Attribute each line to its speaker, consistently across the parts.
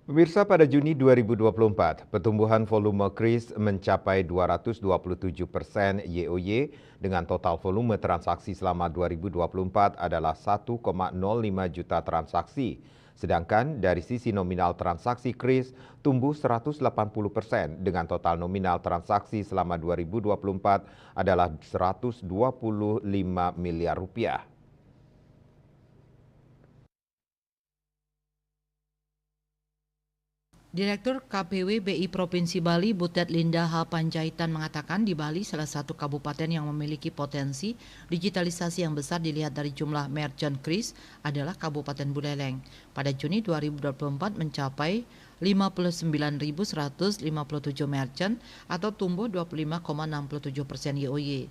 Speaker 1: Pemirsa, pada Juni 2024, pertumbuhan volume kris mencapai 227% YoY dengan total volume transaksi selama 2024 adalah 1,05 juta transaksi. Sedangkan dari sisi nominal transaksi kris tumbuh 180% dengan total nominal transaksi selama 2024 adalah 125 miliar rupiah.
Speaker 2: Direktur KPW BI Provinsi Bali, Butet Linda H. Panjaitan mengatakan di Bali salah satu kabupaten yang memiliki potensi digitalisasi yang besar dilihat dari jumlah merchant kris adalah Kabupaten Buleleng. Pada Juni 2024 mencapai 59.157 merchant atau tumbuh 25,67% YoY.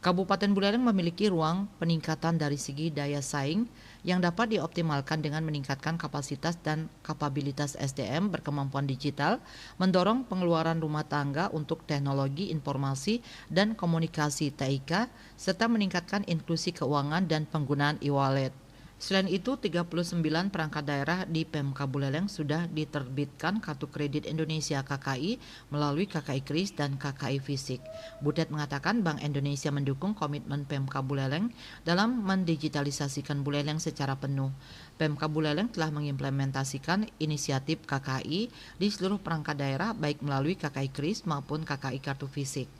Speaker 2: Kabupaten Buleleng memiliki ruang peningkatan dari segi daya saing yang dapat dioptimalkan dengan meningkatkan kapasitas dan kapabilitas SDM berkemampuan digital, mendorong pengeluaran rumah tangga untuk teknologi informasi dan komunikasi TIK, serta meningkatkan inklusi keuangan dan penggunaan e-wallet. Selain itu, 39 perangkat daerah di Pemka Buleleng sudah diterbitkan Kartu Kredit Indonesia KKI melalui KKI Kris dan KKI Fisik. Butet mengatakan Bank Indonesia mendukung komitmen Pemka Buleleng dalam mendigitalisasikan Buleleng secara penuh. Pemka Buleleng telah mengimplementasikan inisiatif KKI di seluruh perangkat daerah baik melalui KKI Kris maupun KKI Kartu Fisik.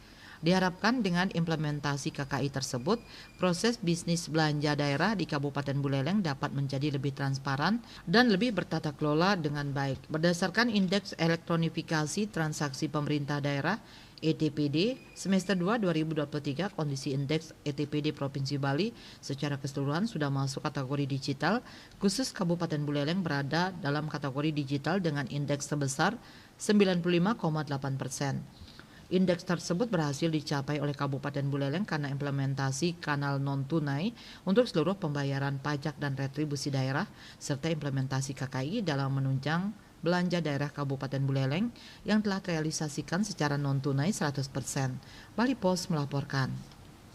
Speaker 2: Diharapkan dengan implementasi KKI tersebut, proses bisnis belanja daerah di Kabupaten Buleleng dapat menjadi lebih transparan dan lebih bertata kelola dengan baik. Berdasarkan Indeks Elektronifikasi Transaksi Pemerintah Daerah ETPD semester 2 2023, kondisi indeks ETPD Provinsi Bali secara keseluruhan sudah masuk kategori digital, khusus Kabupaten Buleleng berada dalam kategori digital dengan indeks sebesar 95,8%. Indeks tersebut berhasil dicapai oleh Kabupaten Buleleng karena implementasi kanal non-tunai untuk seluruh pembayaran pajak dan retribusi daerah, serta implementasi KKI dalam menunjang belanja daerah Kabupaten Buleleng yang telah terrealisasikan secara non-tunai 100%. Bali Pos melaporkan.